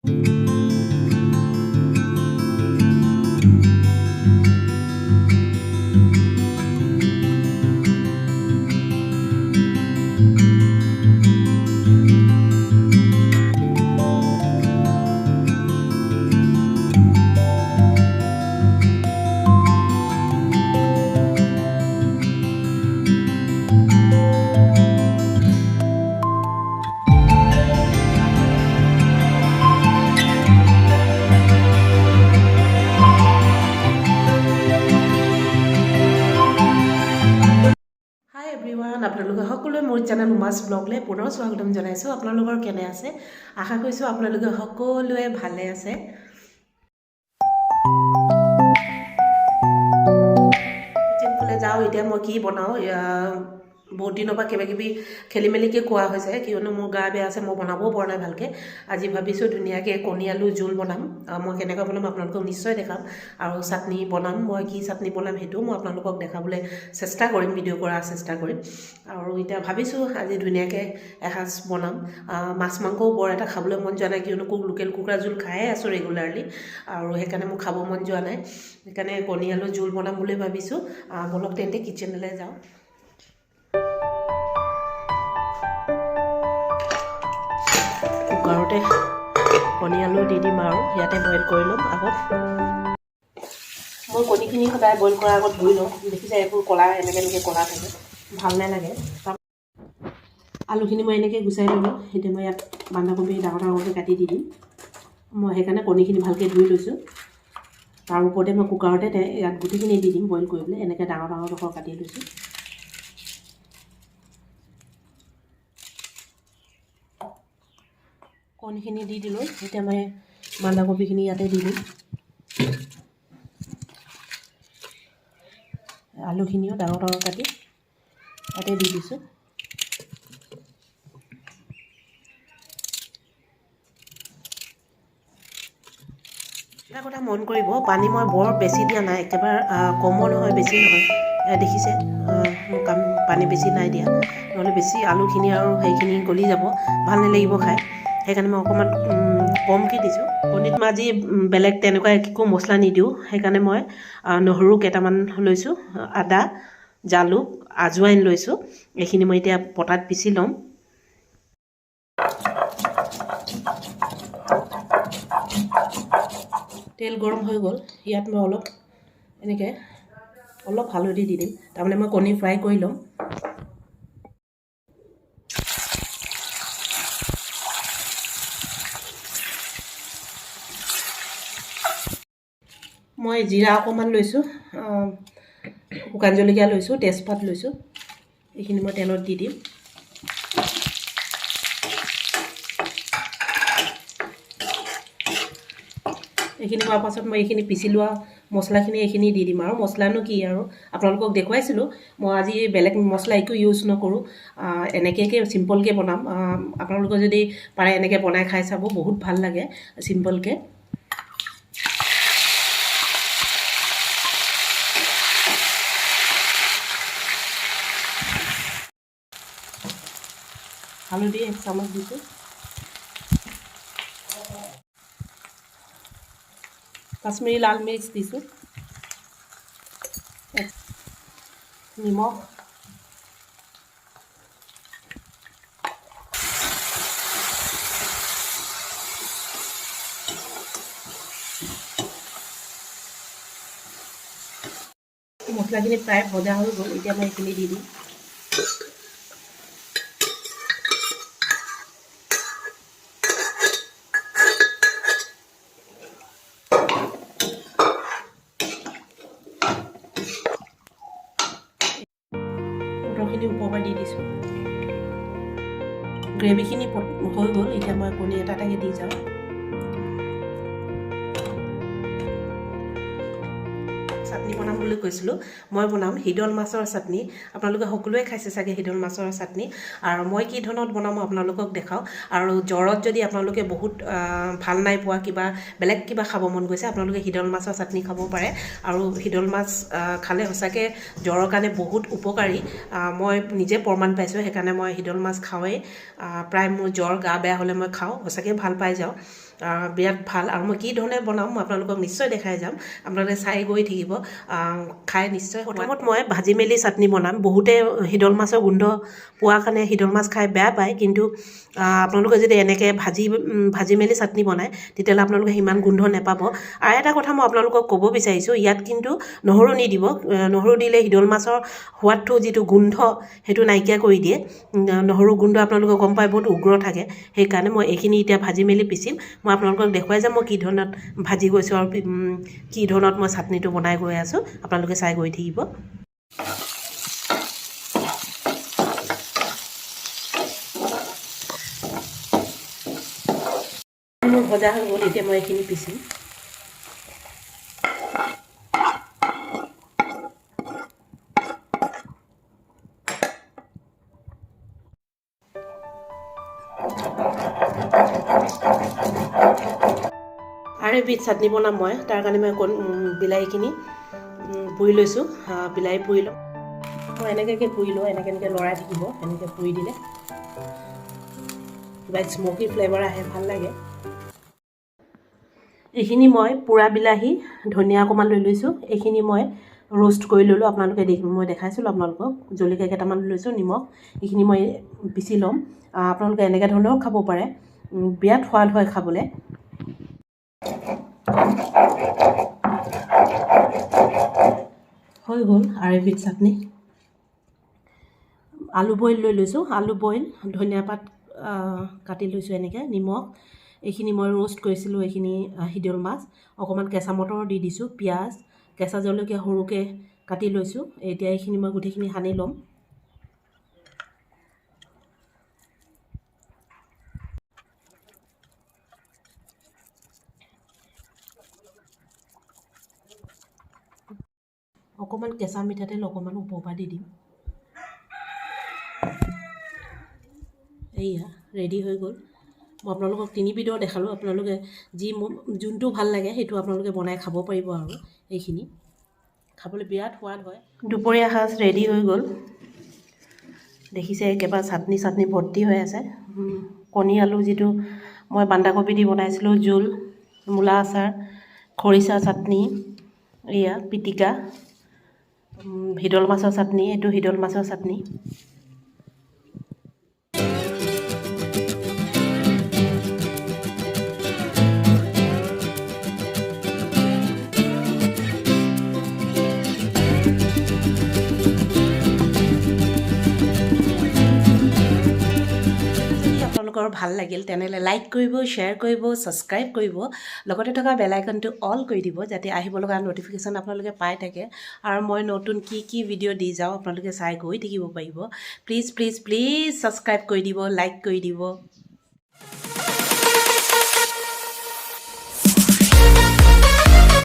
হাই everyone, আপোনালোকে সকলোৱে মোৰ চেনেল উমাছ ব্লগলৈ পুনৰ স্বাগতম জনাইছোঁ। আপোনালোকৰ কেনে আছে? আশা কৰিছোঁ আপোনালোকে সকলোৱে ভালে আছে। কিচেনফালে যাওঁ। এতিয়া মই কি বনাওঁ, বহুত দিনৰ পৰা কিবা কিবি খেলি মেলিকৈ খোৱা হৈছে, কিয়নো মোৰ গা বেয়া আছে, মই বনাবও পৰা নাই ভালকৈ। আজি ভাবিছোঁ ধুনীয়াকৈ কণী আলু জোল বনাম। মই কেনেকৈ বনাম আপোনালোকক নিশ্চয় দেখাম, আৰু চাটনি বনাম। মই কি চাটনি বনাম সেইটোও মই আপোনালোকক দেখাবলৈ চেষ্টা কৰিম, ভিডিঅ' কৰাৰ চেষ্টা কৰিম। আৰু এতিয়া ভাবিছোঁ আজি ধুনীয়াকৈ এসাঁজ বনাম। মাছ মাংসও বৰ এটা খাবলৈ মন যোৱা নাই, কিয়নো লোকেল কুকুৰা জোল খায়ে আছোঁ ৰেগুলাৰলি, আৰু সেইকাৰণে মোৰ খাব মন যোৱা নাই। সেইকাৰণে কণী আলু জোল বনাম বুলি ভাবিছোঁ। বলক তেন্তে কিচেনলৈ যাওঁ। কুকাৰতে কণী আলু দি দিম আৰু ইয়াতে বইল কৰি ল'ম। আগত মই কণীখিনি সদায় বইল কৰাৰ আগত ধুই লওঁ। দেখিছে এইবোৰ ক'লা এনেকৈ ক'লা থাকে, ভাল নালাগে। আলুখিনি মই এনেকৈ গুচাই ল'লোঁ। এতিয়া মই ইয়াত বন্ধাকবি ডাঙৰ ডাঙৰকৈ কাটি দি দিম। মই সেইকাৰণে কণীখিনি ভালকৈ ধুই লৈছোঁ। তাৰ ওপৰতে মই কুকাৰতে ইয়াত গোটেইখিনি দি দিম বইল কৰিবলৈ। এনেকৈ ডাঙৰ ডাঙৰ কাটি লৈছোঁ। কণীখিনি দি দিলোঁ। এতিয়া মই বন্ধাকবিখিনি ইয়াতে দি দিম। আলুখিনিও ডাঙৰ ডাঙৰ কাটি ইয়াতে দি দিছোঁ। এটা কথা মন কৰিব, পানী মই বৰ বেছি দিয়া নাই, একেবাৰে কমো নহয় বেছি নহয়। দেখিছে পানী বেছি নাই দিয়া, নহ'লে বেছি আলুখিনি আৰু সেইখিনি গলি যাব, ভাল নালাগিব খাই। সেইকাৰণে মই অকণমান কমকৈ দিছোঁ। কণীত মই আজি বেলেগ তেনেকুৱা একো মছলা নিদিওঁ। সেইকাৰণে মই নহৰু কেইটামান লৈছোঁ, আদা, জালুক, আজৱাইন লৈছোঁ। এইখিনি মই এতিয়া পটাত পিচি ল'ম। তেল গৰম হৈ গ'ল। ইয়াত মই অলপ হালধি দি দিম, তাৰমানে মই কণী ফ্ৰাই কৰি ল'ম। মই জিৰা অকণমান লৈছোঁ, শুকান জলকীয়া লৈছোঁ, তেজপাত লৈছোঁ। এইখিনি মই তেলত দি দিম। এইখিনি হোৱাৰ পাছত মই এইখিনি পিচি লোৱা মছলাখিনি এইখিনি দি দিম। আৰু মছলানো কি আৰু আপোনালোকক দেখুৱাইছিলোঁ। মই আজি বেলেগ মছলা একো ইউজ নকৰোঁ, এনেকৈ চিম্পলকৈ বনাম। আপোনালোকে যদি পাৰে এনেকৈ বনাই খাই চাব, বহুত ভাল লাগে চিম্পলকৈ। হালধি 1 চামুচ দিছোঁ। কাশ্মীৰী লাল মিৰ্চ দিছোঁ। নিমখ, মছলাখিনি প্ৰায় ভজা হৈ গ'ল। এতিয়া মই এইখিনি দি দিম। মটৰখিনি ওপৰৰ পৰা দি দিছোঁ। গ্ৰেভিখিনি হৈ গ'ল। এতিয়া মই কণী এটা এটাকৈ দি যাওঁ। চাটনি বনাম বুলি কৈছিলোঁ, মই বনাম শিদল মাছৰ চাটনি। আপোনালোকে সকলোৱে খাইছে চাগে শিদল মাছৰ চাটনি, আৰু মই কি ধৰণত বনাম আপোনালোকক দেখাওঁ। আৰু জ্বৰত যদি আপোনালোকে বহুত ভাল নাই পোৱা, কিবা বেলেগ কিবা খাব মন গৈছে, আপোনালোকে শিদল মাছৰ চাটনি খাব পাৰে। আৰু শিদল মাছ খালে সঁচাকৈ জ্বৰৰ কাৰণে বহুত উপকাৰী। মই নিজে প্ৰমাণ পাইছোঁ, সেইকাৰণে মই শিদল মাছ খাওঁৱেই। প্ৰায় মোৰ জ্বৰ গা বেয়া হ'লে মই খাওঁ, সঁচাকৈ ভাল পাই যাওঁ। বিৰাট ভাল। আৰু মই কি ধৰণে বনাওঁ মই আপোনালোকক নিশ্চয় দেখাই যাম, আপোনালোকে চাই গৈ থাকিব, খাই নিশ্চয়। প্ৰথমত মই ভাজি মেলি চাটনি বনাম। বহুতে শিদল মাছৰ গোন্ধ পোৱাৰ কাৰণে শিদল মাছ খাই বেয়া পায়, কিন্তু আপোনালোকে যদি এনেকৈ ভাজি মেলি চাটনি বনায় তেতিয়াহ'লে আপোনালোকে সিমান গোন্ধ নাপাব। আৰু এটা কথা মই আপোনালোকক ক'ব বিচাৰিছোঁ, ইয়াত কিন্তু নহৰু নিদিব। নহৰু দিলে শিদল মাছৰ সোৱাদটো যিটো গোন্ধ সেইটো নাইকিয়া কৰি দিয়ে। নহৰু গোন্ধ আপোনালোকে গম পাই বহুত উগ্ৰ থাকে। সেইকাৰণে মই এইখিনি এতিয়া ভাজি মেলি পিচিম। মই আপোনালোকক দেখুৱাই যাম মই কি ধৰণত ভাজি গৈছোঁ আৰু কি ধৰণত মই চাটনিটো বনাই গৈ আছোঁ, আপোনালোকে চাই গৈ থাকিব। মোৰ ভজা হৈ গ'ল, এতিয়া মই এইখিনি পিচিম। আৰু এবিধ চাটনি বনাম মই, তাৰ কাৰণে মই বিলাহীখিনি পুৰি লৈছোঁ। বিলাহী পুৰি লওঁ, মই এনেকৈ পুৰি লওঁ, এনেকৈ লৰাই থাকিব। এনেকৈ পুৰি দিলে কিবা স্মকি ফ্লেভাৰ আহে, ভাল লাগে। এইখিনি মই পোৰা বিলাহী, ধনিয়া অকণমান লৈ লৈছোঁ। এইখিনি মই ৰোষ্ট কৰি ল'লোঁ, আপোনালোকে মই দেখাইছিলোঁ আপোনালোকক। জলকীয়া কেইটামান লৈছোঁ, নিমখ, এইখিনি মই পিচি ল'ম। আপোনালোকে এনেকৈ ধৰণেও খাব পাৰে, বিৰাট সোৱাদ হয় খাবলৈ। হৈ গ'ল আৰু এবিধ চাটনি। আলু বইল লৈ লৈছোঁ, আলু বইল, ধনিয়া পাত কাটি লৈছোঁ এনেকৈ, নিমখ, এইখিনি মই ৰোষ্ট কৰিছিলোঁ। এইখিনি শিদল মাছ, অকণমান কেঁচা মটৰ দি দিছোঁ, পিঁয়াজ, কেঁচা জলকীয়া সৰুকৈ কাটি লৈছোঁ। এতিয়া এইখিনি মই গোটেইখিনি সানি ল'ম। অকণমান কেঁচা মিঠাতেল অকণমান ওপৰৰ পৰা দি দিম। এইয়া ৰেডি হৈ গ'ল। মই আপোনালোকক তিনিবিধৰ দেখালোঁ, আপোনালোকে যোনটো ভাল লাগে সেইটো আপোনালোকে বনাই খাব পাৰিব। আৰু এইখিনি খাবলৈ বিৰাট সোৱাদ হয়। দুপৰীয়া সাজ ৰেডি হৈ গ'ল, দেখিছে একেবাৰে চাটনি ভৰ্তি হৈ আছে। কণী আলু যিটো মই বন্ধাকবি দি বনাইছিলোঁ জোল, মূলা আচাৰ, খৰিচা চাটনি, এয়া পিটিকা, শিদল মাছৰ চাটনি, এইটো শিদল মাছৰ চাটনি। আপোনালোকৰ ভাল লাগিল তেনেহ'লে লাইক কৰিব, শ্বেয়াৰ কৰিব, ছাবস্ক্ৰাইব কৰিব, লগতে থকা বেল আইকনটো অল কৰি দিব, যাতে আহিব লগা ন'টিফিকেশ্যন আপোনালোকে পাই থাকে। আৰু মই নতুন কি ভিডিঅ' দি যাওঁ আপোনালোকে চাই গৈ থাকিব পাৰিব। প্লিজ ছাবস্ক্ৰাইব কৰি দিব, লাইক কৰি দিব।